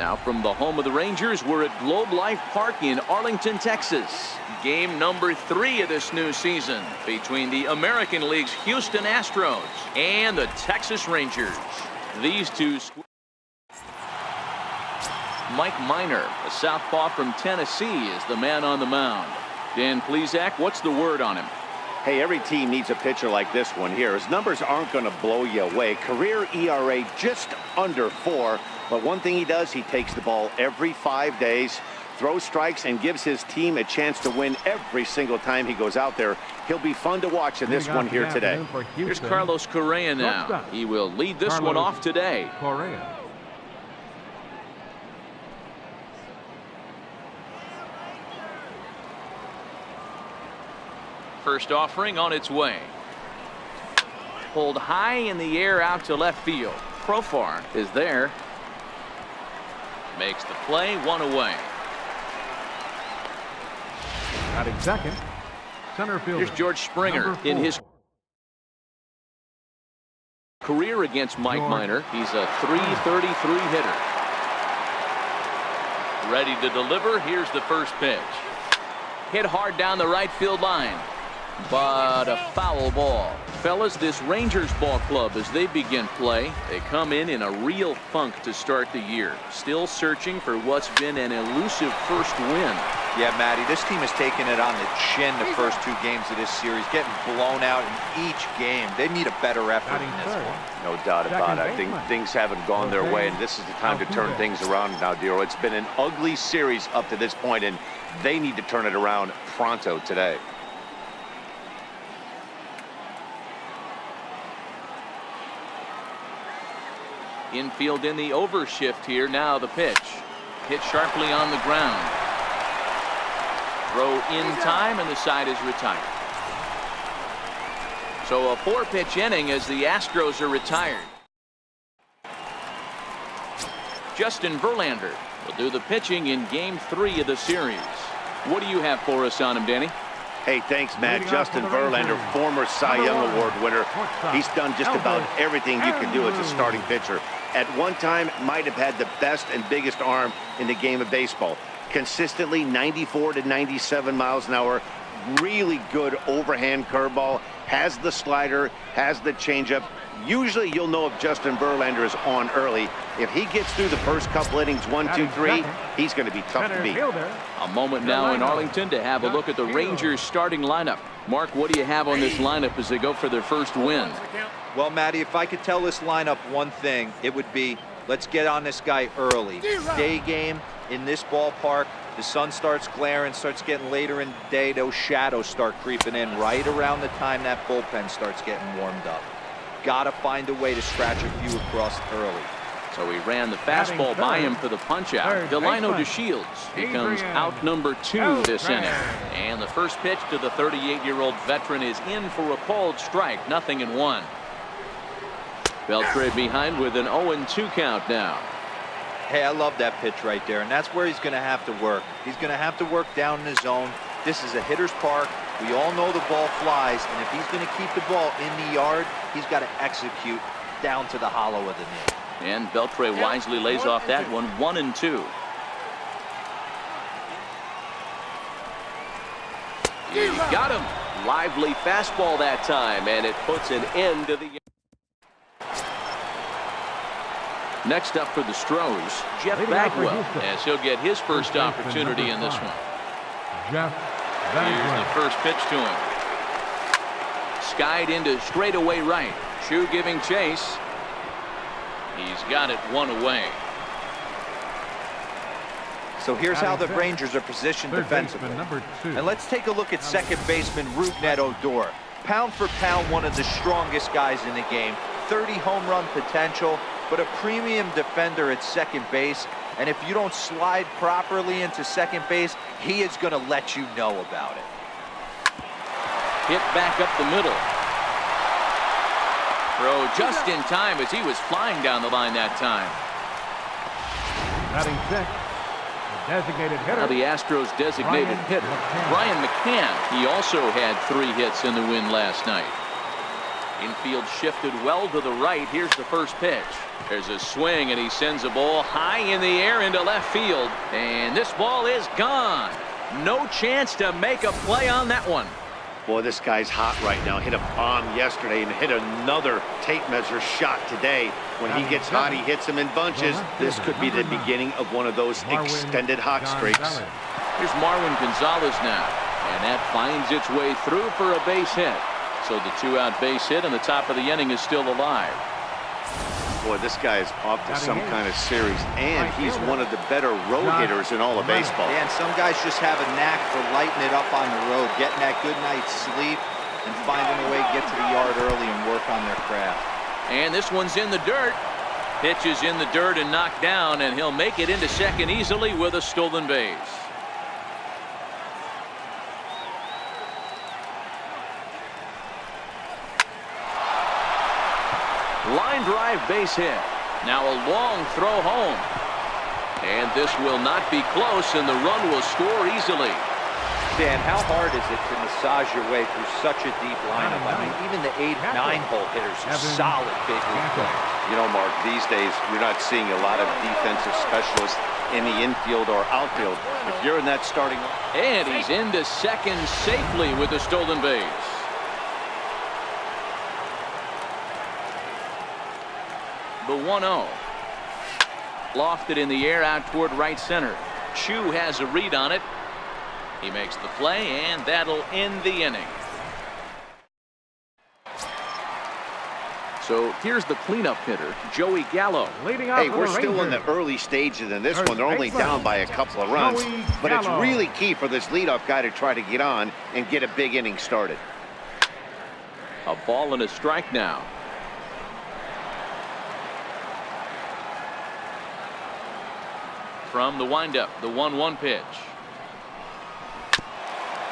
now from the home of the Rangers. We're at Globe Life Park in Arlington, Texas. Game number 3 of this new season between the American League's Houston Astros and the Texas Rangers. These two. Mike Minor, a southpaw from Tennessee, is the man on the mound. Dan Plesac, what's the word on him? Hey, every team needs a pitcher like this one here. His numbers aren't going to blow you away. Career ERA just under 4. But one thing he does, he takes the ball every 5 days, throws strikes, and gives his team a chance to win every single time he goes out there. He'll be fun to watch in this one here today. Here's Carlos Correa now. He will lead this one off today. Correa. First offering on its way. Pulled high in the air out to left field. Profar is there. Makes the play, 1 away. Batting second, center fielder. Here's George Springer in his career against Mike Minor. He's a .333 hitter. Ready to deliver. Here's the first pitch. Hit hard down the right field line. But a foul ball. Fellas, this Rangers ball club, as they begin play, they come in a real funk to start the year. Still searching for what's been an elusive first win. Yeah, Matty, this team has taken it on the chin the first 2 games of this series, getting blown out in each game. They need a better effort in this one. No doubt about it. I think things haven't gone their way, and this is the time to turn things around now, Dero. It's been an ugly series up to this point, and they need to turn it around pronto today. Infield in the overshift here. Now the pitch. Hit sharply on the ground. Throw in time, and the side is retired. So a 4-pitch inning as the Astros are retired. Justin Verlander will do the pitching in game 3 of the series. What do you have for us on him, Danny? Hey, thanks, Matt. Justin Verlander, former Cy Young Award winner. He's done just about everything you can do as a starting pitcher. At one time, might have had the best and biggest arm in the game of baseball. Consistently 94 to 97 miles an hour. Really good overhand curveball. Has the slider, has the changeup. Usually you'll know if Justin Verlander is on early. If he gets through the first couple innings, 1, 2, 3, he's going to be tough to beat. A moment now in Arlington to have a look at the Rangers starting lineup. Mark, what do you have on this lineup as they go for their first win? Well, Matty, if I could tell this lineup one thing, it would be let's get on this guy early. Day game in this ballpark. The sun starts glaring, starts getting later in the day. Those shadows start creeping in right around the time that bullpen starts getting warmed up. Got to find a way to scratch a few across early. So he ran the fastball by him for the punch-out. Delino DeShields becomes out number 2 this inning. And the first pitch to the 38-year-old veteran is in for a called strike. 0-1. Beltre behind with an 0-2 count now. Hey, I love that pitch right there, and that's where he's going to have to work. He's going to have to work down in the zone. This is a hitter's park. We all know the ball flies, and if he's going to keep the ball in the yard, he's got to execute down to the hollow of the knee. And Beltre wisely lays off that one. 1-2. He got him. Lively fastball that time, and it puts an end to the. Next up for the Stros, Jeff Bagwell, as he'll get his first opportunity in this one. Jeff Here's the first pitch to him. Skied into straightaway right. Chu giving chase. He's got it 1 away. So here's how the Rangers are positioned defensively. And let's take a look at second baseman Rougned Odor. Pound for pound, one of the strongest guys in the game. 30 home run potential, but a premium defender at second base. And if you don't slide properly into second base, he is going to let you know about it. Hit back up the middle. Throw just in time as he was flying down the line that time. Batting sixth, the designated hitter. Now the Astros designated hitter, Brian McCann. He also had 3 hits in the win last night. Infield shifted well to the right. Here's the first pitch. There's a swing, and he sends a ball high in the air into left field. And this ball is gone. No chance to make a play on that one. Boy, this guy's hot right now. Hit a bomb yesterday and hit another tape measure shot today. When he gets hot, he hits them in bunches. This could be the beginning of one of those extended hot streaks. Here's Marwin Gonzalez now. And that finds its way through for a base hit. So the 2-out base hit and the top of the inning is still alive. Boy, this guy is off to some kind of series, and he's one of the better road hitters in all of baseball. Yeah, and some guys just have a knack for lighting it up on the road, getting that good night's sleep, and finding a way to get to the yard early and work on their craft. And this one's in the dirt. Pitch is in the dirt and knocked down, and he'll make it into second easily with a stolen base. Line drive base hit. Now a long throw home. And this will not be close, and the run will score easily. Dan, how hard is it to massage your way through such a deep lineup? I mean, even the 8-9-hole hitters are solid big league players. You know, Mark, these days you're not seeing a lot of defensive specialists in the infield or outfield. If you're in that starting... And he's into second safely with the stolen base. The 1-0. Lofted in the air out toward right center. Chu has a read on it. He makes the play, and that'll end the inning. So here's the cleanup hitter, Joey Gallo. Hey, we're still in the early stages in this one. They're only down by a couple of runs. But it's really key for this leadoff guy to try to get on and get a big inning started. A ball and a strike now. From the windup, the 1-1 pitch.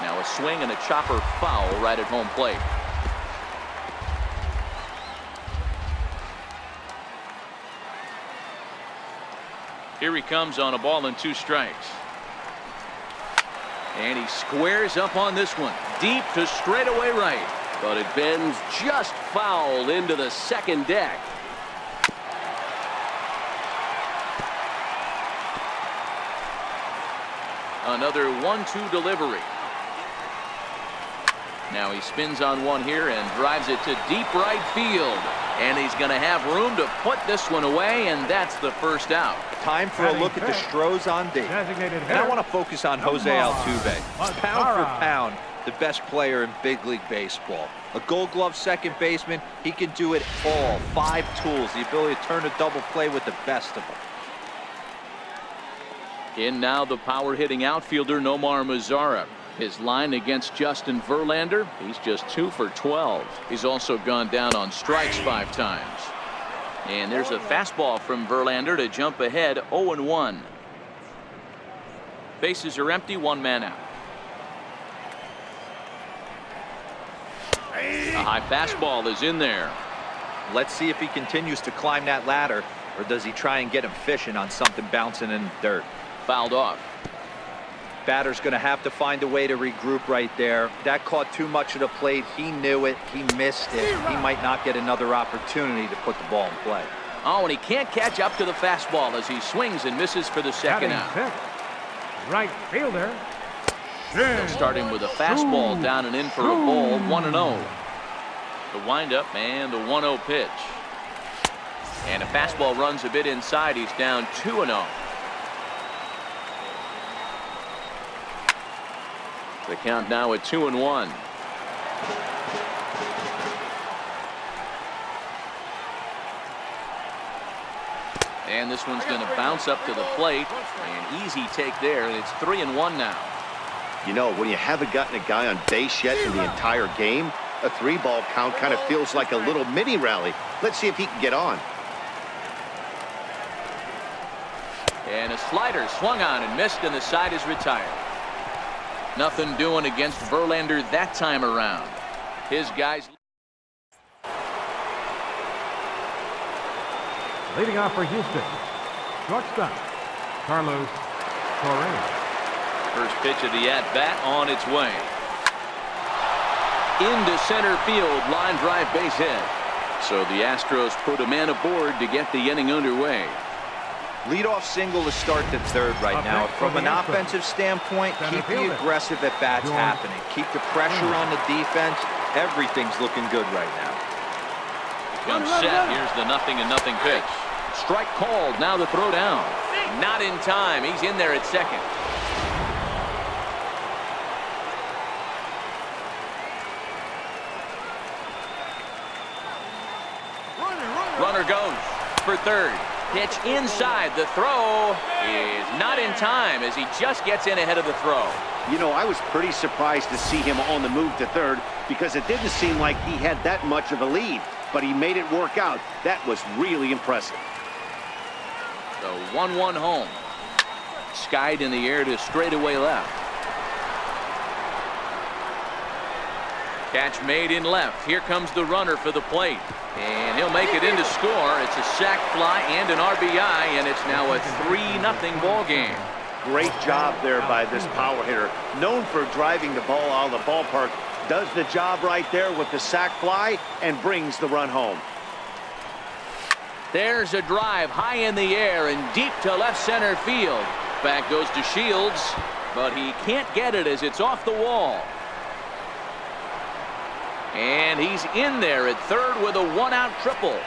Now a swing and a chopper foul right at home plate. Here he comes on a ball and 2 strikes. And he squares up on this one. Deep to straightaway right. But it bends just foul into the second deck. Another 1-2 delivery. Now he spins on one here and drives it to deep right field. And he's going to have room to put this one away, and that's the first out. Time for a look at the Astros on D. And I want to focus on Jose Altuve. Pound for pound, the best player in big league baseball. A Gold Glove second baseman, he can do it all. 5 tools, the ability to turn a double play with the best of them. In now the power-hitting outfielder Nomar Mazara. His line against Justin Verlander, he's just 2 for 12. He's also gone down on strikes 5 times. And there's a fastball from Verlander to jump ahead 0-1. Bases are empty, 1 man out. A high fastball is in there. Let's see if he continues to climb that ladder, or does he try and get him fishing on something bouncing in the dirt. Fouled off. Batter's going to have to find a way to regroup right there. That caught too much of the plate. He knew it. He missed it. He might not get another opportunity to put the ball in play. Oh, and he can't catch up to the fastball as he swings and misses for the second out. Right fielder. Starting with a fastball down and in for a ball, 1-0. The windup and the 1-0 pitch. And a fastball runs a bit inside. He's down 2-0. The count now at 2-1. And this one's going to bounce up to the plate. An easy take there. It's 3-1 now. You know, when you haven't gotten a guy on base yet in the entire game, a 3-ball count kind of feels like a little mini rally. Let's see if he can get on. And a slider swung on and missed, and the side is retired. Nothing doing against Verlander that time around. His guys. Leading off for Houston, shortstop, Carlos Correa. First pitch of the at-bat on its way. into center field. Line drive, base hit. So the Astros put a man aboard to get the inning underway. Leadoff single to start the third right now. From an offensive standpoint, keep the aggressive at bats happening. Keep the pressure on the defense. Everything's looking good right now. Comes set. Here's the 0-0 pitch. Strike called. Now the throw down. Not in time. He's in there at second. Runner goes for third. Pitch inside. The throw is not in time as he just gets in ahead of the throw. You know, I was pretty surprised to see him on the move to third because it didn't seem like he had that much of a lead, but he made it work out. That was really impressive. The 1-1 home. Skied in the air to straightaway left. Catch made in left. Here comes the runner for the plate. And he'll make it in to score. It's a sac fly and an RBI, and it's now a 3-0 ball game. Great job there by this power hitter. Known for driving the ball out of the ballpark, does the job right there with the sac fly and brings the run home. There's a drive high in the air and deep to left center field. Back goes to Shields, but he can't get it as it's off the wall. And he's in there at third with a one-out triple.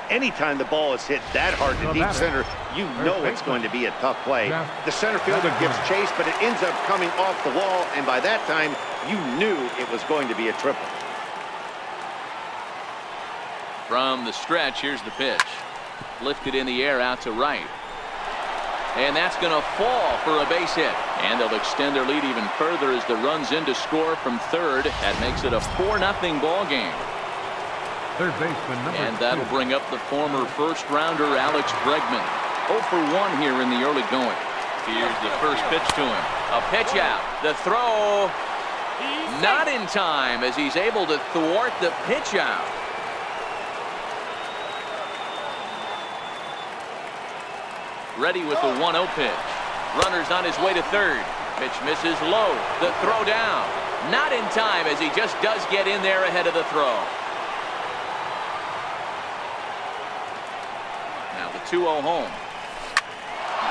Anytime the ball is hit that hard to deep center, you know it's going to be a tough play. The center fielder gives chase, but it ends up coming off the wall, and by that time, you knew it was going to be a triple. From the stretch, here's the pitch. Lifted in the air out to right. And that's going to fall for a base hit. And they'll extend their lead even further as the run's in to score from third. That makes it a 4-0 ball game. Third baseman number And that'll bring up the former first-rounder Alex Bregman. 0 for 1 here in the early going. Here's the first pitch to him. A pitch out. The throw not in time as he's able to thwart the pitch out. Ready with the 1-0 pitch. Runner's on his way to third. Pitch misses low. The throw down. Not in time as he just does get in there ahead of the throw. Now the 2-0 home.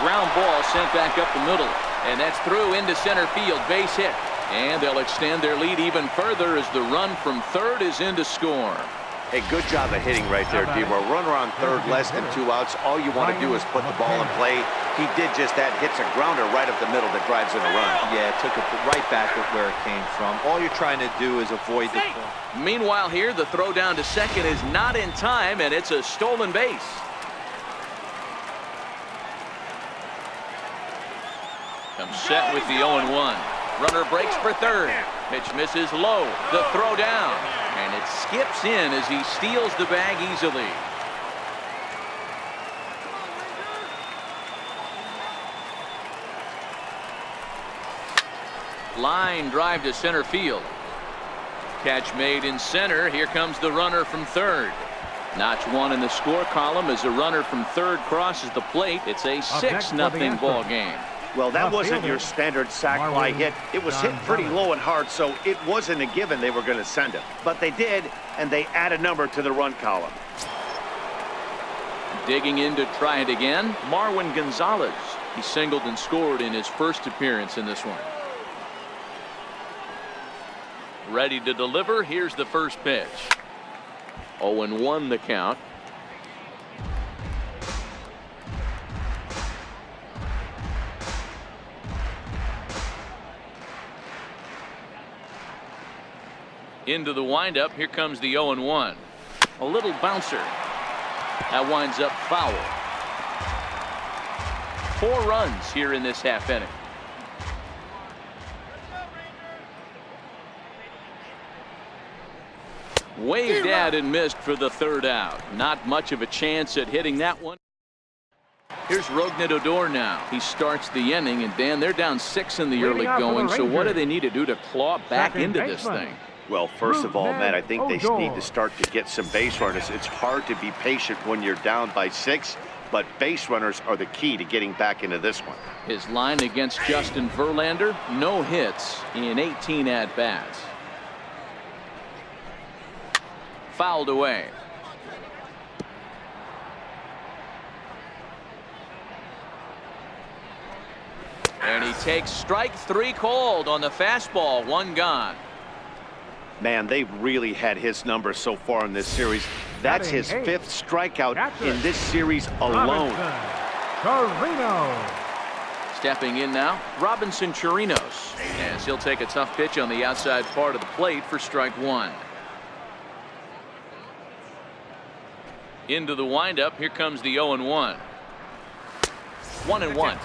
Ground ball sent back up the middle. And that's through into center field. Base hit. And they'll extend their lead even further as the run from third is in to score. A good job of hitting right there, D-Bar. Runner on third, less than 2 outs. All you want to do is put the ball in play. He did just that. Hits a grounder right up the middle that drives in a run. Yeah, took it right back at where it came from. All you're trying to do is avoid the... Meanwhile here, the throw down to second is not in time, and it's a stolen base. Comes set with the 0-1. Runner breaks for third. Pitch misses low. The throw down. And it skips in as he steals the bag easily. Line drive to center field. Catch made in center. Here comes the runner from third. Notch one in the score column as a runner from third crosses the plate. It's a 6-0 ball game. Well, that wasn't your standard sac fly hit. It was hit pretty low and hard, so it wasn't a given they were going to send him. But they did, and they add a number to the run column. Digging in to try it again, Marwin Gonzalez. He singled and scored in his first appearance in this one. Ready to deliver. Here's the first pitch. 0-1 the count. Into the windup. Here comes the 0-1. A little bouncer. That winds up foul. 4 runs here in this half inning. Waved at and missed for the third out. Not much of a chance at hitting that one. Here's Odor now. He starts the inning, and Dan, they're down 6 in the early going. So what do they need to do to claw back into this thing? Well, first of all, Matt, I think they need to start to get some base runners. It's hard to be patient when you're down by 6, but base runners are the key to getting back into this one. His line against Justin Verlander, no hits in 18 at-bats. Fouled away. And he takes strike 3 called on the fastball. 1 gone. Man, they've really had his number so far in this series. That's his 5th strikeout in this series alone. Chirinos. Stepping in now, Robinson Chirinos, as he'll take a tough pitch on the outside part of the plate for strike 1. Into the windup. Here comes the 0-1. 1-1.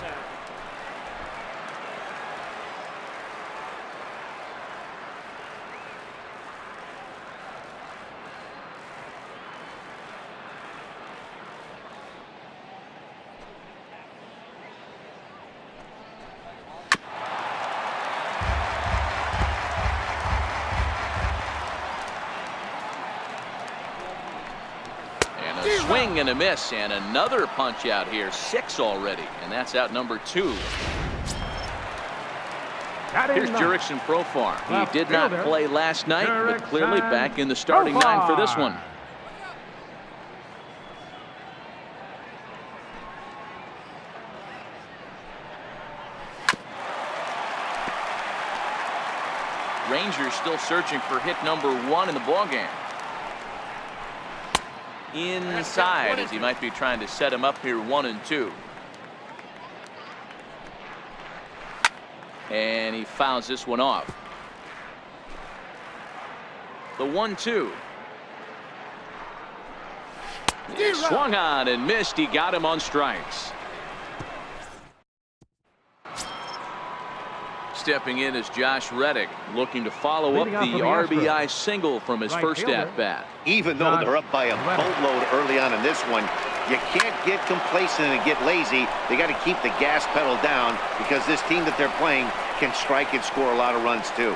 Swing and a miss, and another punch out here. 6 already, and that's out number 2. Here's Jurickson Profar. He did not play last night, but clearly back in the starting 9 for this one. Rangers still searching for hit number 1 in the ballgame. Inside, as he might be trying to set him up here. 1-2. And he fouls this one off. The 1-2. He swung on and missed. He got him on strikes. Stepping in is Josh Reddick, looking to follow up the RBI single from his first at-bat. Even though they're up by a boatload early on in this one, you can't get complacent and get lazy. They got to keep the gas pedal down, because this team that they're playing can strike and score a lot of runs too.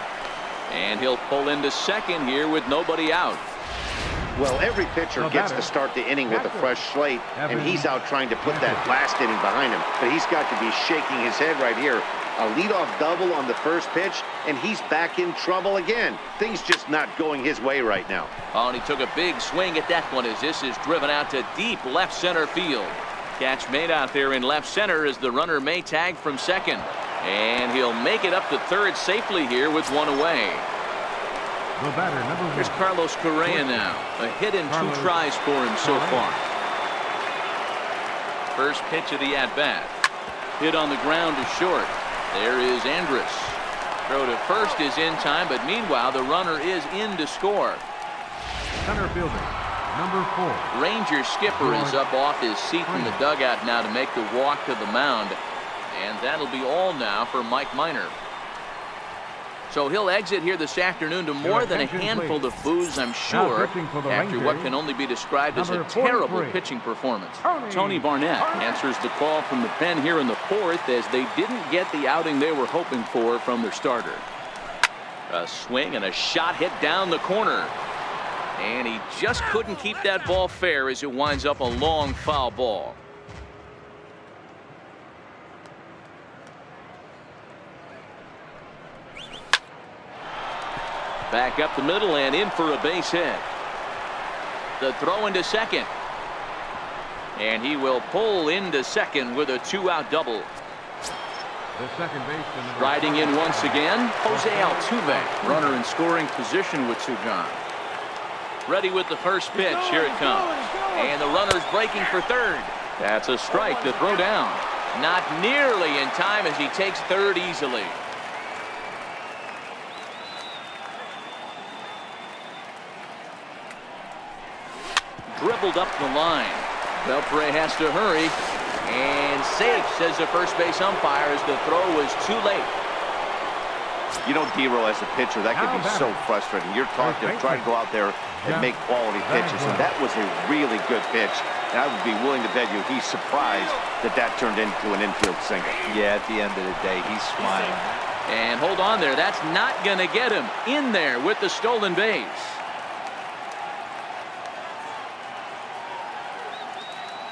And he'll pull into second here with nobody out. Well, every pitcher gets to start the inning with a fresh slate, and he's out trying to put that last inning behind him. But he's got to be shaking his head right here. A leadoff double on the first pitch, and he's back in trouble again. Things just not going his way right now. Oh, and he took a big swing at that one as this is driven out to deep left center field. Catch made out there in left center as the runner may tag from second. And he'll make it up to third safely here with 1 away. The batter, number 1. Here's Carlos Correa now. A hit in 2 tries for him so far. First pitch of the at-bat. Hit on the ground to short. There is Andrus. Throw to first is in time, but meanwhile the runner is in to score. Center fielder, number 4. Ranger skipper is up off his seat in the dugout now to make the walk to the mound. And that'll be all now for Mike Minor. So he'll exit here this afternoon to more than a handful of boos, I'm sure, after what can only be described as a terrible pitching performance. Tony Barnett answers the call from the pen here in the 4th, as they didn't get the outing they were hoping for from their starter. A swing and a shot hit down the corner. And he just couldn't keep that ball fair as it winds up a long foul ball. Back up the middle and in for a base hit. The throw into second. And he will pull into second with a 2-out double. The second baseman. Riding in once again, Jose Altuve. Runner in scoring position with 2 gone. Ready with the first pitch. Here it comes. And the runner's breaking for third. That's a strike to throw down. Not nearly in time as he takes third easily. Dribbled up the line. Beltre has to hurry. And safe, says the first base umpire, as the throw was too late. You know, D-Roll, as a pitcher, that could be so frustrating. You're trying to go out there and make quality pitches, and that was a really good pitch. And I would be willing to bet you he's surprised that that turned into an infield single. Yeah, at the end of the day, he's smiling. And hold on there. That's not going to get him in there with the stolen base.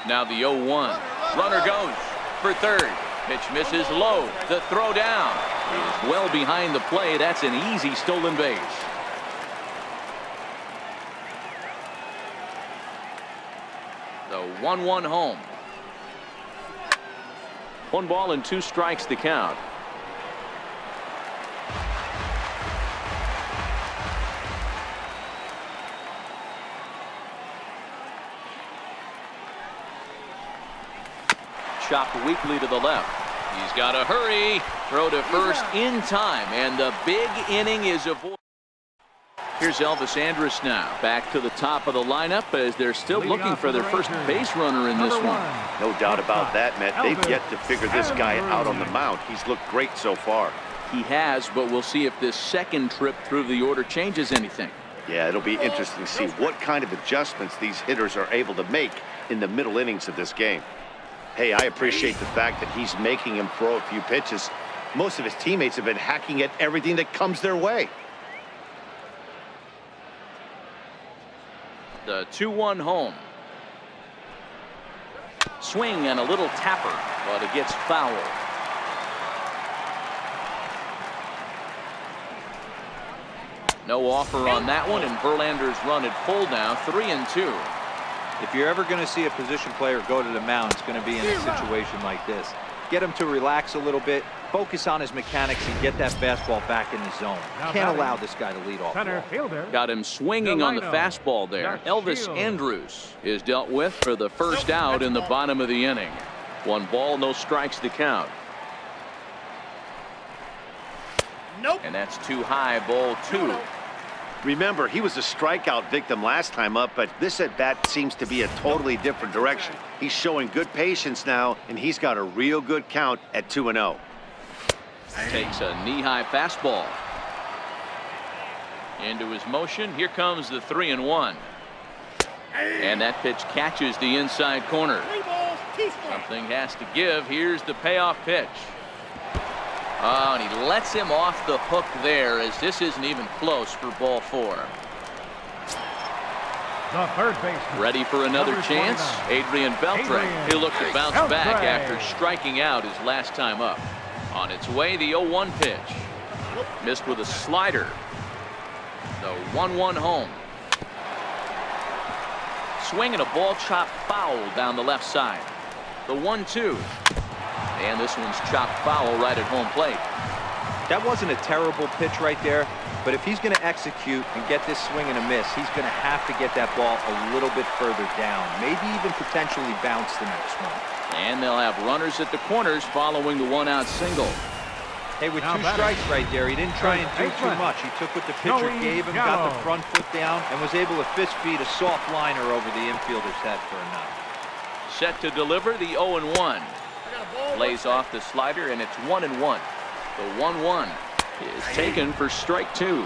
Now the 0-1. Runner goes for third. Pitch misses low. The throw down is well behind the play. That's an easy stolen base. The 1-1 home. 1 ball and 2 strikes the count. Chopped weakly to the left. He's got to hurry. Throw to first in time, and the big inning is avoided. Here's Elvis Andrus now back to the top of the lineup as they're still looking for their first base runner in this one. No doubt about that, Matt. They've yet to figure this guy out on the mound. He's looked great so far. He has, but we'll see if this second trip through the order changes anything. Yeah, it'll be interesting to see what kind of adjustments these hitters are able to make in the middle innings of this game. Hey, I appreciate the fact that he's making him throw a few pitches. Most of his teammates have been hacking at everything that comes their way. The 2-1 home. Swing and a little tapper, but it gets foul. No offer on that one, and Verlander's run at full now, 3-2. If you're ever going to see a position player go to the mound, it's going to be in a situation like this. Get him to relax a little bit, focus on his mechanics, and get that fastball back in the zone. Can't allow this guy to lead off. Got him swinging on the fastball there. Elvis Andrus is dealt with for the first out in the bottom of the inning. 1 ball, no strikes to count. And that's too high, ball 2. Remember, he was a strikeout victim last time up, but this at-bat seems to be a totally different direction. He's showing good patience now, and he's got a real good count at 2-0. Takes a knee-high fastball. Into his motion. Here comes the 3-1. And that pitch catches the inside corner. Something has to give. Here's the payoff pitch. Oh, and he lets him off the hook there, as this isn't even close for ball 4. The third baseman. Ready for another chance? Adrian Beltre. He'll look to bounce back after striking out his last time up. On its way, the 0-1 pitch. Missed with a slider. The 1-1 home. Swing and a ball chopped foul down the left side. The 1-2. And this one's chopped foul right at home plate. That wasn't a terrible pitch right there, but if he's going to execute and get this swing and a miss, he's going to have to get that ball a little bit further down, maybe even potentially bounce the next one. And they'll have runners at the corners following the 1-out single. Hey, with 2 strikes right there, he didn't try and do too much. He took what the pitcher gave him, got the front foot down, and was able to fist feed a soft liner over the infielder's head for a knock. Set to deliver the 0-1. Lays off the slider, and it's 1-1. The 1-1 is taken for strike 2.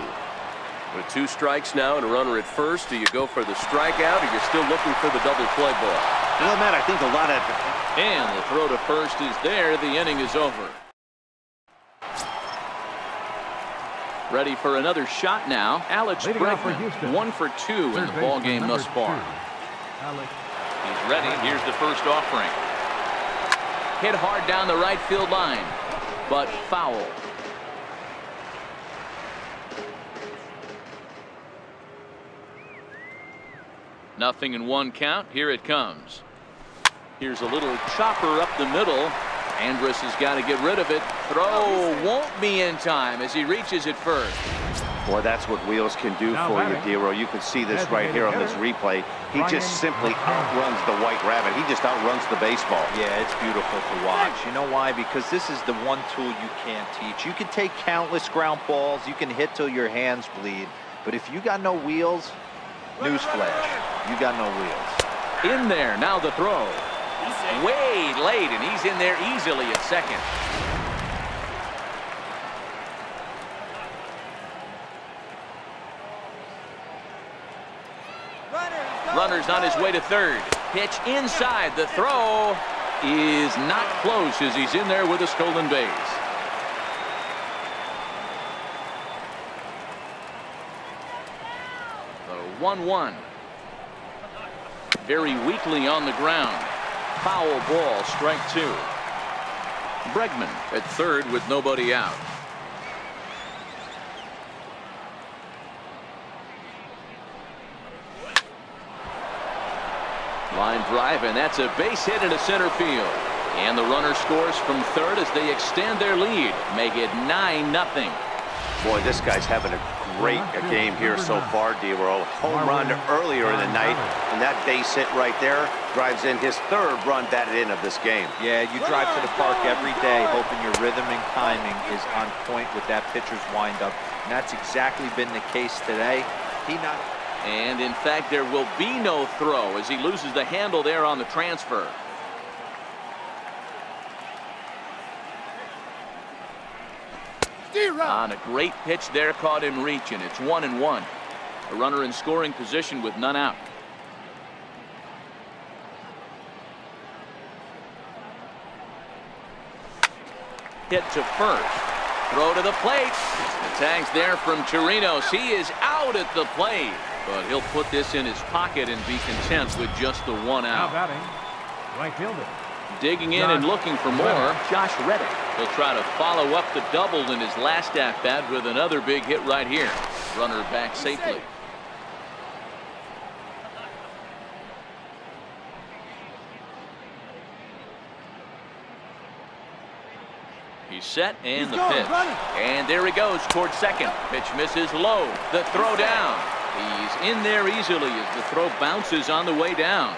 With 2 strikes now and a runner at first, do you go for the strikeout, or you're still looking for the double play ball? Well, Matt, I think a lot of... And the throw to first is there. The inning is over. Ready for another shot now. Alex Bregman, 1 for 2 in the ball game thus far. He's ready. Here's the first offering. Hit hard down the right field line, but foul. Nothing in 1 count. Here it comes. Here's a little chopper up the middle. Andrus has got to get rid of it. Throw won't be in time as he reaches it first. Boy, that's what wheels can do for you, Dero. You can see this right here on this replay. He just simply outruns the white rabbit. He just outruns the baseball. Yeah, it's beautiful to watch. You know why? Because this is the one tool you can't teach. You can take countless ground balls. You can hit till your hands bleed. But if you got no wheels, newsflash, you got no wheels. In there, now the throw. Way late, and he's in there easily at second. Runner's on his way to third. Pitch inside. The throw is not close as he's in there with a stolen base. The 1-1. Very weakly on the ground. Foul ball, strike 2. Bregman at third with nobody out. Line drive, and that's a base hit into center field. And the runner scores from third as they extend their lead, make it 9-0. Boy, this guy's having a great game here so far, D-Roll. Home run earlier in the night, and that base hit right there drives in his third run batted in of this game. Yeah, you drive to the park every day hoping your rhythm and timing is on point with that pitcher's windup, and that's exactly been the case today. And in fact, there will be no throw as he loses the handle there on the transfer. On a great pitch there, caught in reach, and it's 1-1. A runner in scoring position with none out. Hit to first. Throw to the plate. The tag's there from Chirinos. He is out at the plate, but he'll put this in his pocket and be content with just the one out. Now batting, right fielder. Digging in and looking for more, Josh Reddick. He'll try to follow up the double in his last at-bat with another big hit right here. Runner back safely. He's set, and the pitch. And there he goes towards second. Pitch misses low. The throw down. He's in there easily as the throw bounces on the way down.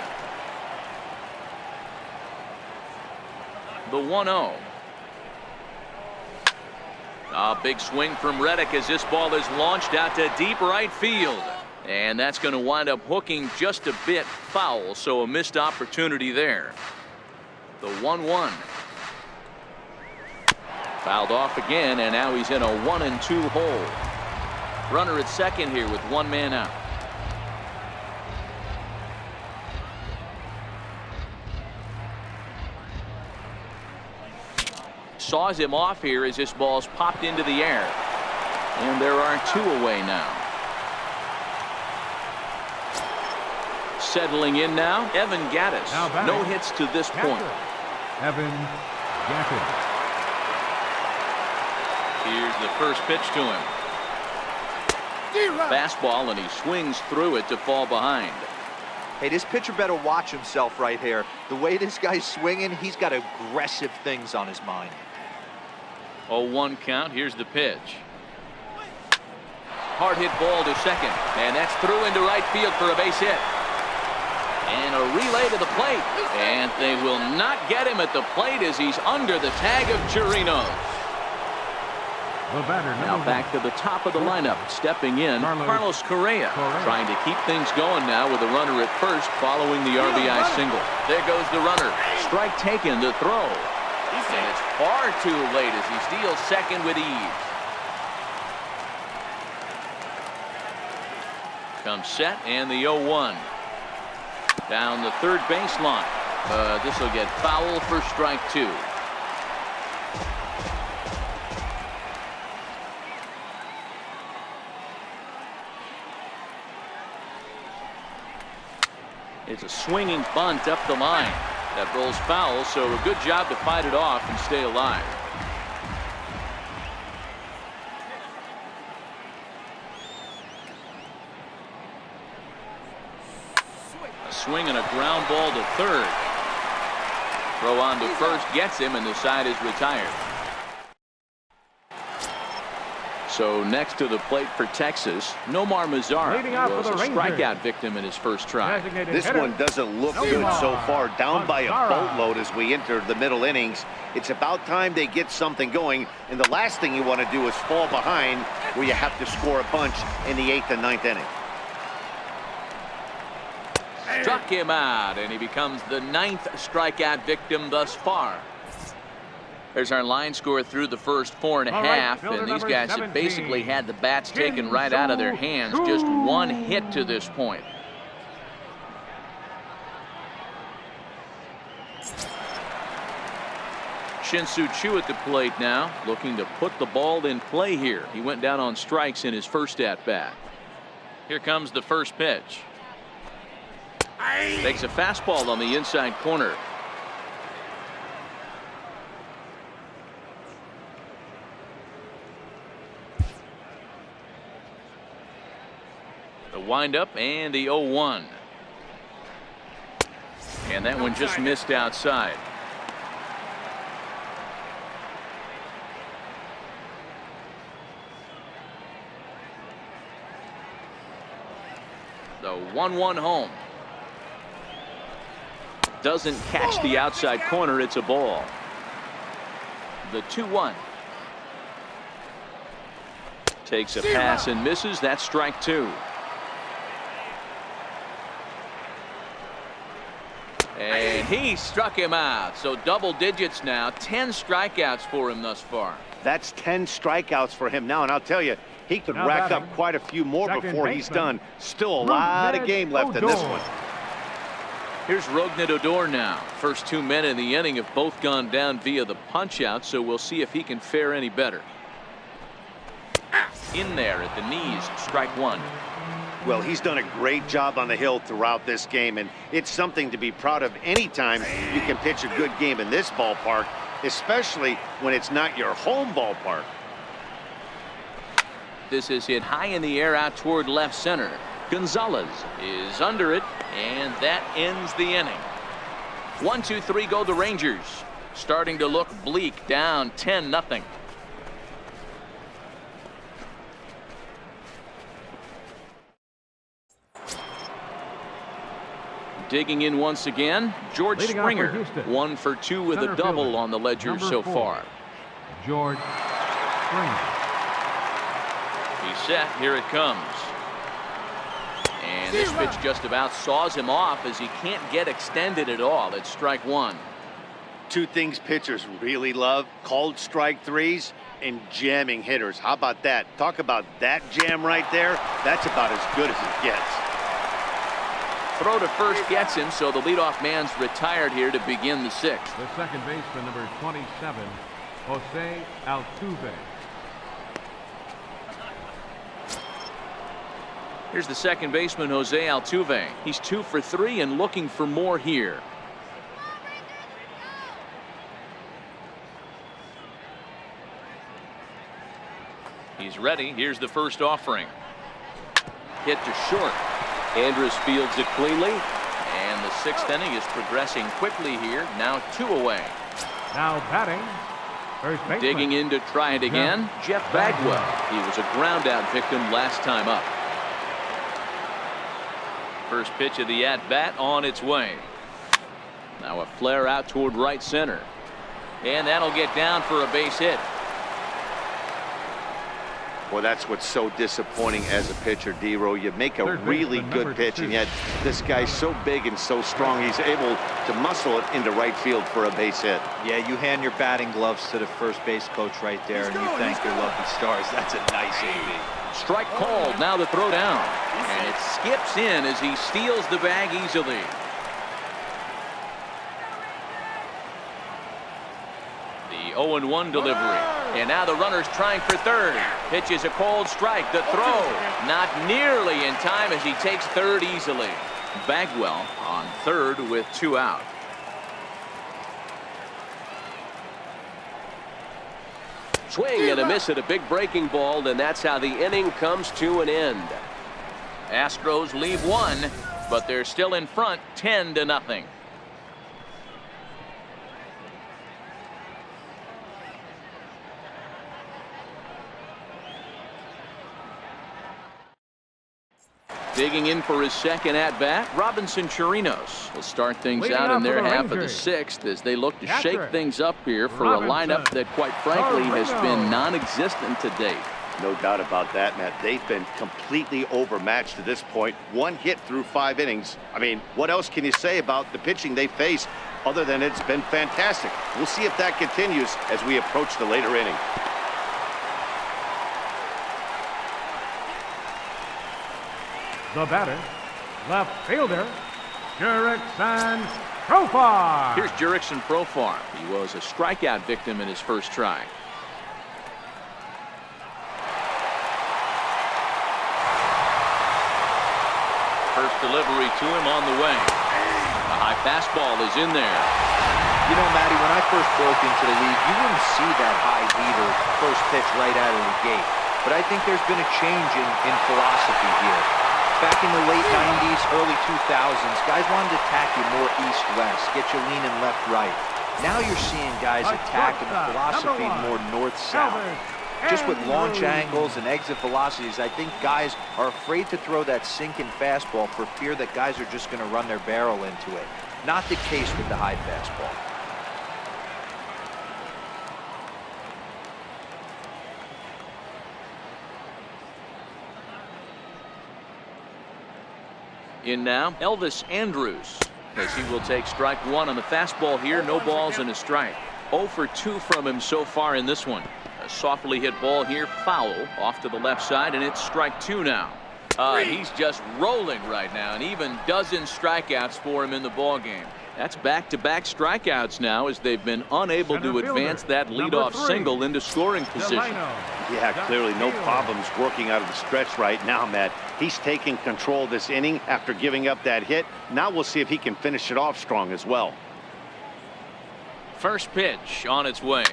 The 1-0. A big swing from Reddick as this ball is launched out to deep right field. And that's going to wind up hooking just a bit foul, so a missed opportunity there. The 1-1. Fouled off again, and now he's in a 1-2 hole. Runner at second here with one man out. Saws him off here as this ball's popped into the air. And there are two away now. Settling in now, Evan Gattis. No hits to this point. Evan Gattis. Here's the first pitch to him. Fastball, and he swings through it to fall behind. Hey, this pitcher better watch himself right here. The way this guy's swinging, he's got aggressive things on his mind. 0-1 count. Here's the pitch. Hard hit ball to second, and that's through into right field for a base hit. And a relay to the plate, and they will not get him at the plate as he's under the tag of Chirinos. Now back to the top of the lineup, stepping in, Carlos Correa, trying to keep things going now with a runner at first following the RBI single. There goes the runner. Strike taken to throw. And it's far too late as he steals second with ease. Comes set, and the 0-1. Down the third baseline. This will get foul for strike two. It's a swinging bunt up the line. That rolls foul, so a good job to fight it off and stay alive. A swing and a ground ball to third. Throw on to first gets him, and the side is retired. So next to the plate for Texas, Nomar Mazara was a strikeout victim in his first try. This one doesn't look good so far. Down by a boatload as we enter the middle innings. It's about time they get something going, and the last thing you want to do is fall behind where you have to score a bunch in the 8th and 9th inning. Struck him out, and he becomes the 9th strikeout victim thus far. There's our line score through the first 4.5, and these guys have basically had the bats taken right out of their hands. Just one hit to this point. Shin-Soo Choo at the plate now, looking to put the ball in play here. He went down on strikes in his first at-bat. Here comes the first pitch. Takes a fastball on the inside corner. The windup and the 0-1. And that one just missed outside. The 1-1 home. Doesn't catch the outside corner. It's a ball. The 2-1. Takes a pass and misses. That's strike two. And he struck him out. So double digits now. 10 strikeouts for him thus far. That's 10 strikeouts for him now. And I'll tell you, he could rack up quite a few more before he's done. Still a lot of game left in this one. Here's Rougned Odor now. First 2 men in the inning have both gone down via the punch out, so we'll see if he can fare any better. In there at the knees, strike one. Well, he's done a great job on the hill throughout this game, and it's something to be proud of anytime you can pitch a good game in this ballpark, especially when it's not your home ballpark. This is hit high in the air out toward left center. Gonzalez is under it, and that ends the inning. 1-2-3 go the Rangers. Starting to look bleak, down 10-0. Digging in once again, George Springer. 1 for 2 with a double on the ledger so far. George Springer. He's set. Here it comes. And this pitch just about saws him off as he can't get extended at all. It's strike one. Two things pitchers really love: called strike threes and jamming hitters. How about that? Talk about that jam right there. That's about as good as it gets. Throw to first gets him, so the leadoff man's retired here to begin the sixth. The second baseman, number 27, Jose Altuve. Here's the second baseman, Jose Altuve. He's 2 for 3 and looking for more here. He's ready. Here's the first offering. Hit to short. Andrus fields it cleanly, and the sixth inning is progressing quickly here. Now 2 away. Now batting, first baseman. Digging in to try it again, Jeff Bagwell. He was a ground out victim last time up. First pitch of the at-bat on its way. Now a flare out toward right center, and that'll get down for a base hit. Well, that's what's so disappointing as a pitcher, D-Row. You make a really good pitch, and yet this guy's so big and so strong, he's able to muscle it into right field for a base hit. Yeah, you hand your batting gloves to the first base coach right there, and you thank your lucky stars. That's a nice AB. Strike called. Now the throw down, and it skips in as he steals the bag easily. The 0-1 delivery. And now the runner's trying for third. Pitch is a cold strike. The throw not nearly in time as he takes third easily. Bagwell on third with 2 out. Swing and a miss at a big breaking ball, and that's how the inning comes to an end. Astros leave 1, but they're still in front 10-0. Digging in for his second at-bat, Robinson Chirinos will start things out in their half of the sixth as they look to shake things up here for a lineup that, quite frankly, has been non-existent to date. No doubt about that, Matt. They've been completely overmatched to this point. 1 hit through 5 innings. I mean, what else can you say about the pitching they face other than it's been fantastic? We'll see if that continues as we approach the later inning. The batter, left fielder, Jurickson Profar. Here's Jurickson Profar. He was a strikeout victim in his first try. First delivery to him on the way. A high fastball is in there. You know, Matty, when I first broke into the league, you wouldn't see that high heater first pitch right out of the gate. But I think there's been a change in philosophy here. Back in the late 90s, early 2000s, guys wanted to attack you more east-west, get you leaning left-right. Now you're seeing guys attack in the philosophy more north-south. Just with launch angles and exit velocities, I think guys are afraid to throw that sinking fastball for fear that guys are just going to run their barrel into it. Not the case with the high fastball. In now, Elvis Andrus, as he will take strike one on the fastball here. No balls and a strike. 0 for 2 from him so far in this one. A softly hit ball here, foul off to the left side, and it's strike 2 now. He's just rolling right now, and even dozen strikeouts for him in the ball game. That's back-to-back strikeouts now, as they've been unable to advance that leadoff single into scoring position. Yeah, clearly no problems working out of the stretch right now, Matt. He's taking control of this inning after giving up that hit. Now we'll see if he can finish it off strong as well. First pitch on its way.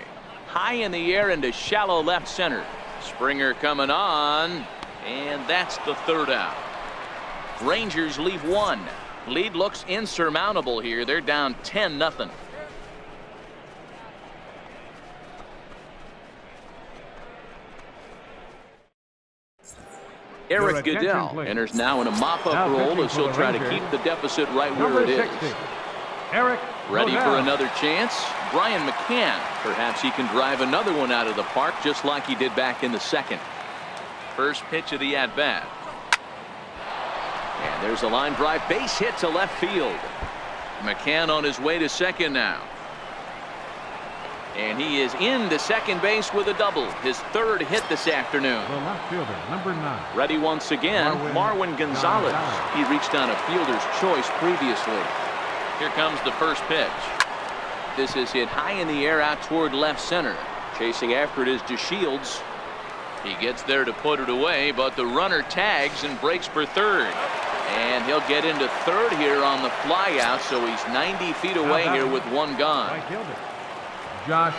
High in the air into shallow left center. Springer coming on, and that's the third out. Rangers leave one. Lead looks insurmountable here. They're down 10-0. Eric Goodell enters now in a mop-up role as he'll try to keep the deficit right where it is. Eric Ready for another chance? Brian McCann. Perhaps he can drive another one out of the park just like he did back in the second. First pitch of the at-bat. And there's a line drive, base hit to left field. McCann on his way to second now. And he is into second base with a double. His third hit this afternoon. The left fielder, number 9. Ready once again, Marwin Gonzalez. He reached on a fielder's choice previously. Here comes the first pitch. This is hit high in the air out toward left center. Chasing after it is DeShields. He gets there to put it away, but the runner tags and breaks for third. And he'll get into third here on the fly out, so he's 90 feet away here with one gone. Josh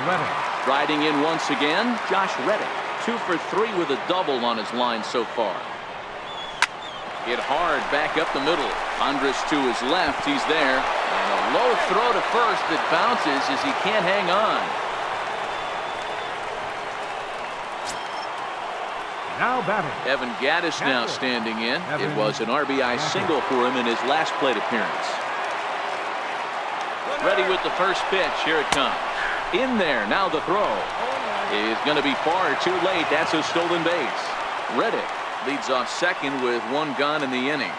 Reddick. Riding in once again, Josh Reddick. 2 for 3 with a double on his line so far. Hit hard back up the middle. Andrus to his left. He's there. And a low throw to first that bounces as he can't hang on. Now batting. Evan Gattis now standing in. It was an RBI single for him in his last plate appearance. Ready with the first pitch. Here it comes. In there. Now the throw is going to be far too late. That's a stolen base. Reddick leads off second with one gone in the inning.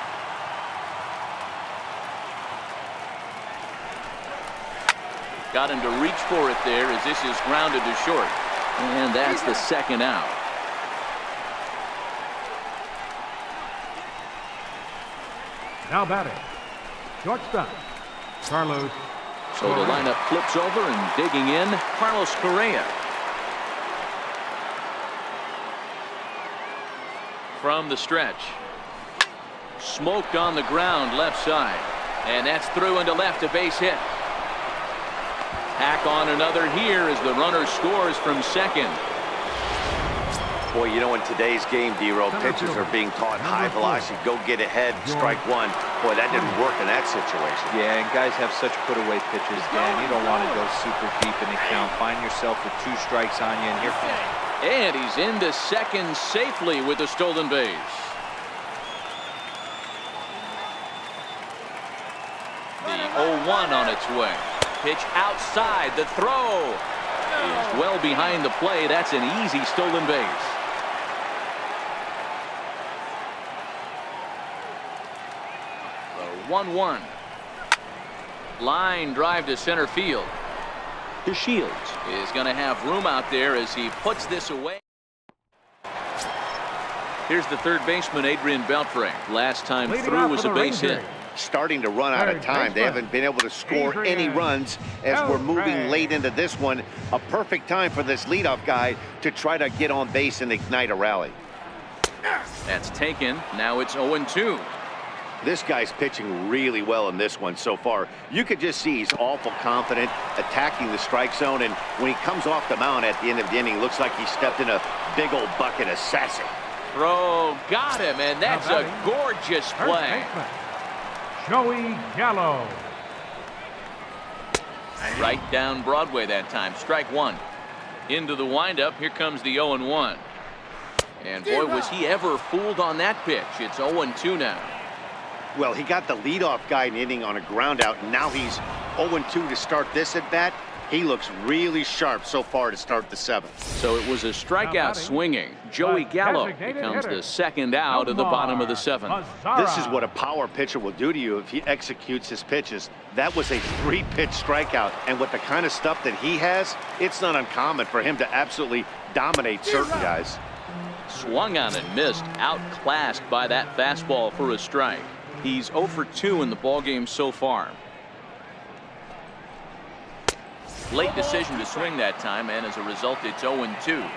Got him to reach for it there as this is grounded to short. And that's the second out. Now batting. Shortstop, Carlos. So the lineup flips over and digging in, Carlos Correa. From the stretch. Smoked on the ground left side. And that's through into left, a base hit. Tack on another here as the runner scores from second. Boy, you know, in today's game, D-Row, pitchers are being taught high velocity, go get ahead, strike one. Boy, that didn't work in that situation. Yeah, and guys have such put-away pitches, Dan. You don't want to go super deep in the count. Find yourself with 2 strikes on you, and here comes. And he's into second safely with the stolen base. The 0-1 on its way. Pitch outside. The throw is well behind the play. That's an easy stolen base. The 1-1. Line drive to center field. DeShields is going to have room out there as he puts this away. Here's the third baseman, Adrian Beltre. Last time through was a base hit. Starting to run out of time. They haven't been able to score any runs as we're moving late into this one. A perfect time for this leadoff guy to try to get on base and ignite a rally. That's taken. Now it's 0-2. This guy's pitching really well in this one so far. You could just see he's awful confident attacking the strike zone, and when he comes off the mound at the end of the inning, looks like he stepped in a big old bucket of sassy. Throw got him, and that's a gorgeous play. Joey Gallo. Right down Broadway that time. Strike one. Into the windup. Here comes the 0-1. And boy, was he ever fooled on that pitch. It's 0-2 now. Well, he got the leadoff guy in the inning on a ground out, and now he's 0-2 to start this at bat. He looks really sharp so far to start the seventh. So it was a strikeout swinging. Joey Gallo becomes the second out of the bottom of the seventh. This is what a power pitcher will do to you if he executes his pitches. That was a 3-pitch strikeout, and with the kind of stuff that he has, it's not uncommon for him to absolutely dominate certain guys. Swung on and missed, outclassed by that fastball for a strike. He's 0 for 2 in the ballgame so far. Late decision to swing that time, and as a result, it's 0-2.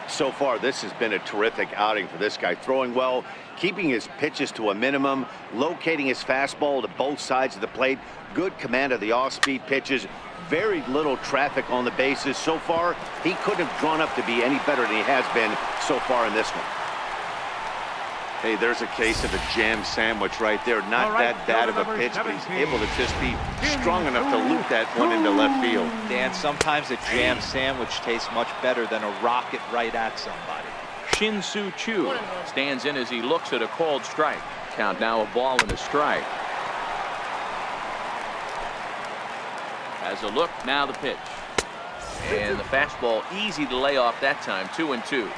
So far, this has been a terrific outing for this guy. Throwing well, keeping his pitches to a minimum, locating his fastball to both sides of the plate, good command of the off-speed pitches, very little traffic on the bases. So far, he couldn't have drawn up to be any better than he has been so far in this one. Hey, there's a case of a jam sandwich right there. Not that bad of a pitch, but he's able to just be strong enough to loop that one into left field. Dan, sometimes a jam sandwich tastes much better than a rocket right at somebody. Shin-Soo Choo stands in as he looks at a called strike. Count now, a ball and a strike. As a look, now the pitch. And the fastball easy to lay off that time, 2-2.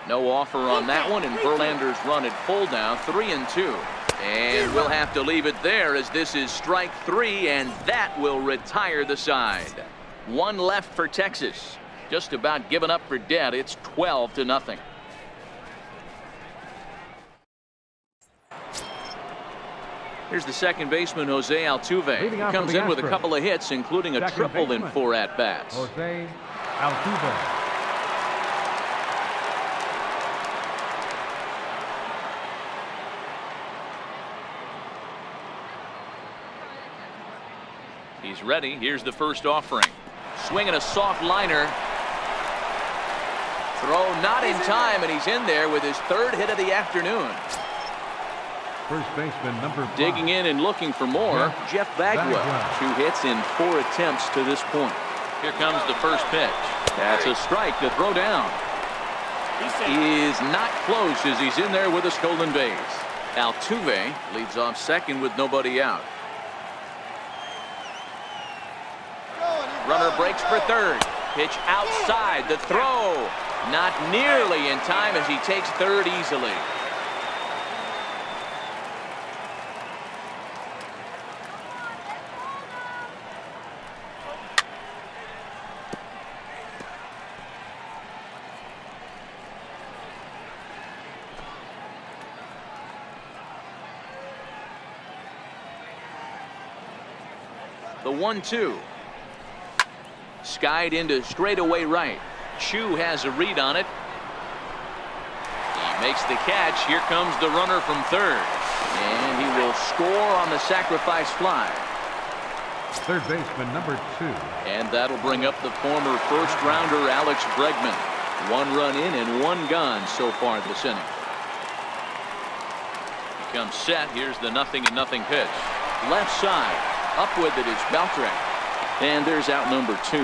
No offer on that one, and Verlander's run at full down, 3-2. And we'll have to leave it there as this is strike 3, and that will retire the side. One left for Texas. Just about given up for dead. It's 12-0. Here's the second baseman, Jose Altuve. He comes in with a couple of hits, including a triple in 4 at-bats. Jose Altuve. He's ready. Here's the first offering. Swinging a soft liner. Throw not in time, and he's in there with his 3rd hit of the afternoon. First baseman number 5. Digging in and looking for more, Jeff Bagwell. 2 hits in 4 attempts to this point. Here comes the first pitch. That's a strike to throw down. He is not close as he's in there with a stolen base. Altuve leads off second with nobody out. Runner breaks for third. Pitch outside. The throw not nearly in time as he takes third easily. The 1-2. Skied into straightaway right. Choo has a read on it. He makes the catch. Here comes the runner from third. And he will score on the sacrifice fly. Third baseman number 2. And that'll bring up the former first-rounder Alex Bregman. 1 run in and 1 gone so far this inning. He comes set. Here's the 0-0 pitch. Left side. Up with it is Beltran. And there's out number 2.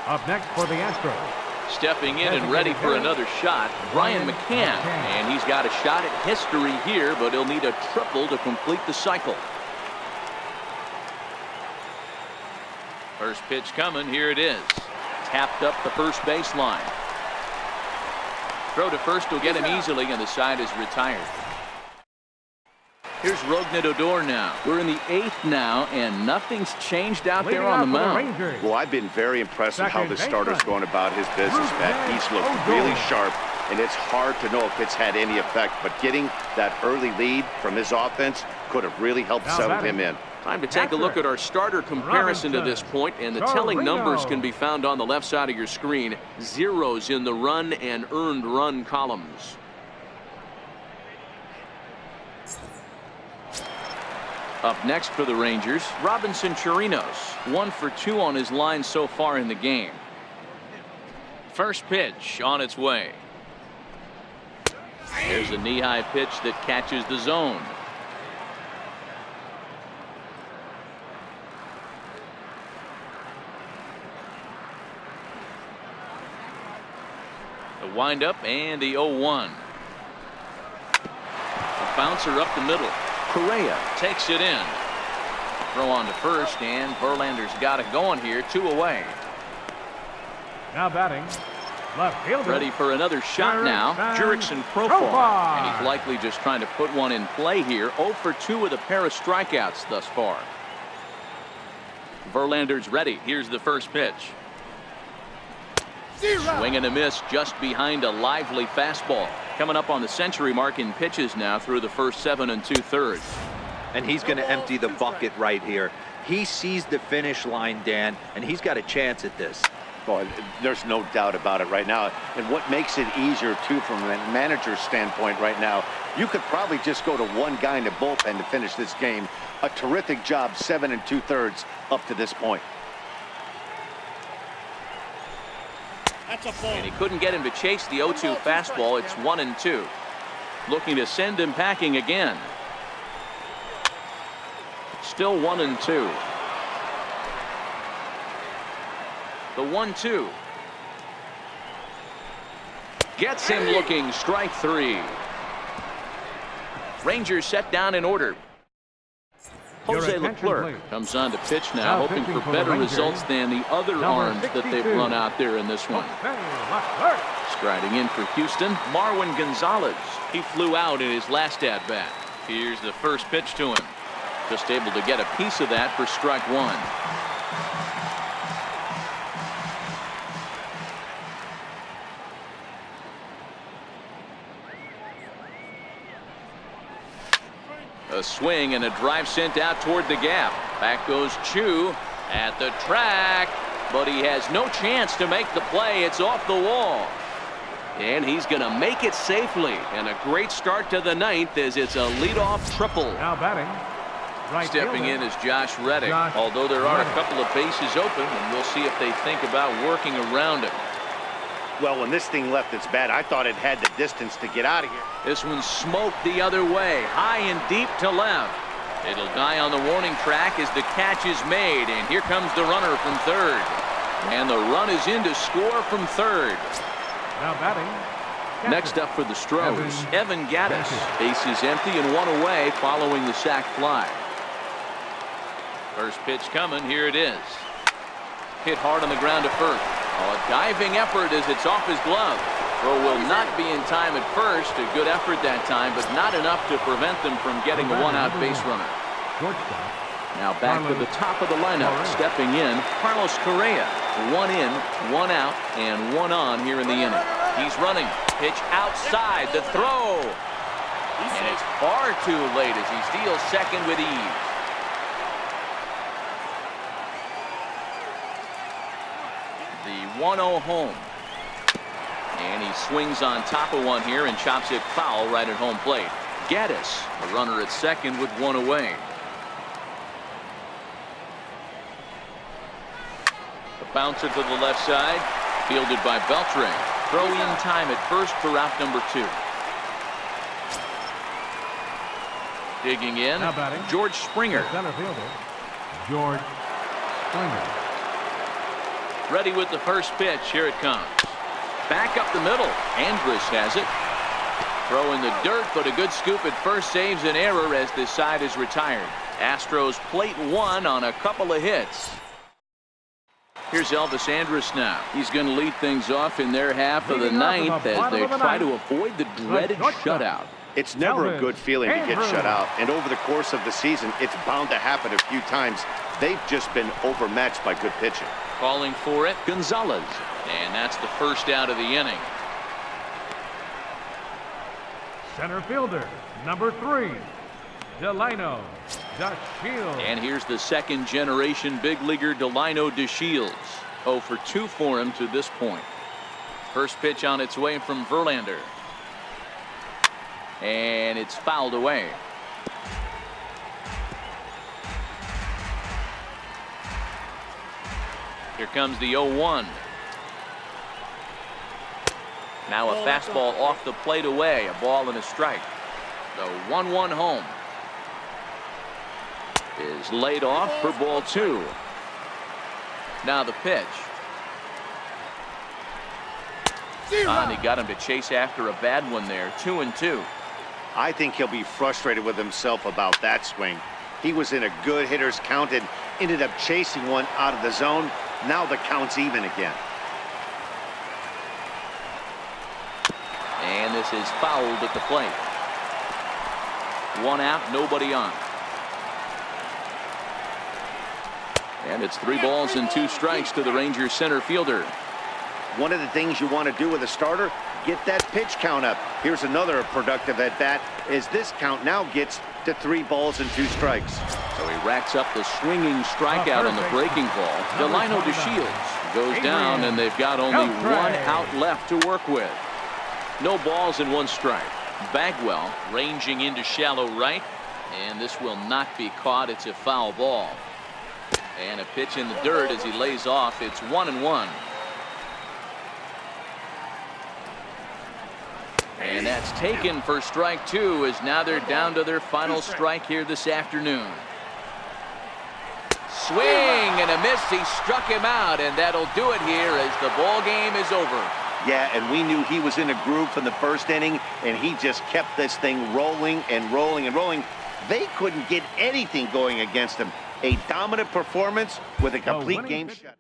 Up next for the Astros. Stepping in and ready for another shot, Brian McCann. And he's got a shot at history here, but he'll need a triple to complete the cycle. First pitch coming. Here it is. Tapped up the first baseline. Throw to first will get him easily, and the side is retired. Here's Rougned Odor now. We're in the 8th now, and nothing's changed out there on the mound. Well, I've been very impressed with how the starter's going about his business, Matt. He's looked really sharp, and it's hard to know if it's had any effect, but getting that early lead from his offense could have really helped settle him in. Time to take a look at our starter comparison to this point, and the telling numbers can be found on the left side of your screen. Zeros in the run and earned run columns. Up next for the Rangers, Robinson Chirinos, 1 for 2 on his line so far in the game. First pitch on its way. There's a knee-high pitch that catches the zone. The windup and the 0-1. A bouncer up the middle. Correa takes it in. Throw on to first, and Verlander's got it going here. 2 away. Now batting, left fielder. Ready for another shot now. Jurickson Profar. And he's likely just trying to put one in play here. 0 for 2 with a pair of strikeouts thus far. Verlander's ready. Here's the first pitch. Swing and a miss just behind a lively fastball. Coming up on the century mark in pitches now through the first 7 2/3. And he's going to empty the bucket right here. He sees the finish line, Dan, and he's got a chance at this. Boy, there's no doubt about it right now. And what makes it easier, too, from a manager's standpoint right now, you could probably just go to one guy in the bullpen to finish this game. A terrific job, 7 2/3 up to this point. And he couldn't get him to chase the 0-2 fastball. It's 1-2. Looking to send him packing again. Still 1-2. The 1-2. Gets him looking. Strike 3. Rangers set down in order. Jose Leclerc comes on to pitch now, hoping for better results than the other arms that they've run out there in this one. Striding in for Houston, Marwin Gonzalez. He flew out in his last at-bat. Here's the first pitch to him. Just able to get a piece of that for strike 1. A swing and a drive sent out toward the gap. Back goes Chu at the track, but he has no chance to make the play. It's off the wall. And he's going to make it safely. And a great start to the 9th as it's a leadoff triple. Now batting. Right Stepping fielder. in is Josh Reddick. Although there are a couple of bases open, and we'll see if they think about working around it. Well, when this thing left its bat, I thought it had the distance to get out of here. This one smoked the other way, high and deep to left. It'll die on the warning track as the catch is made, and here comes the runner from third. And the run is in to score from third. Now batting. Next up for the Stros, Evan Gattis. Base is empty and 1 away following the sac fly. First pitch coming, here it is. Hit hard on the ground to first. A diving effort as it's off his glove. Throw will not be in time at first. A good effort that time, but not enough to prevent them from getting a 1-out base runner. Now back to the top of the lineup. Stepping in, Carlos Correa. 1 in, 1 out, and 1 on here in the inning. He's running. Pitch outside. The throw. And it's far too late as he steals second with ease. The 1-0 home. And he swings on top of one here and chops it foul right at home plate. Gattis, a runner at second with 1 away. The bouncer to the left side, fielded by Beltre. Throw in time at first for out number 2. Digging in, George Springer. Center fielder, George Springer. Ready with the first pitch. Here it comes. Back up the middle. Andrus has it. Throw in the dirt, but a good scoop at first saves an error as this side is retired. Astros plate 1 on a couple of hits. Here's Elvis Andrus now. He's going to lead things off in their half of the 9th as they try to avoid the dreaded shutout. It's never a good feeling to get shut out, and over the course of the season, it's bound to happen a few times. They've just been overmatched by good pitching. Calling for it, Gonzalez. And that's the first out of the inning. Center fielder, number 3, Delino DeShields. And here's the second generation big leaguer Delino DeShields. 0 for 2 for him to this point. First pitch on its way from Verlander. And it's fouled away. Here comes the 0-1. Now a fastball off the plate away. A ball and a strike. The 1-1 home is laid off for ball 2. Now the pitch. And he got him to chase after a bad one there. 2-2. I think he'll be frustrated with himself about that swing. He was in a good hitter's count and ended up chasing one out of the zone. Now the count's even again. And this is fouled at the plate. 1 out, nobody on. And it's 3 balls and 2 strikes to the Rangers center fielder. One of the things you want to do with a starter, get that pitch count up. Here's another productive at bat as this count now gets to 3 balls and 2 strikes. So he racks up the swinging strikeout on the breaking ball. Delino DeShields goes down, and they've got only 1 out left to work with. No balls and 1 strike. Bagwell ranging into shallow right, and this will not be caught. It's a foul ball. And a pitch in the dirt as he lays off. It's 1-1. And that's taken for strike 2, as now they're down to their final strike here this afternoon. Swing and a miss. He struck him out, and that'll do it here as the ball game is over. Yeah, and we knew he was in a groove from the first inning, and he just kept this thing rolling and rolling and rolling. They couldn't get anything going against him. A dominant performance with a complete game shut.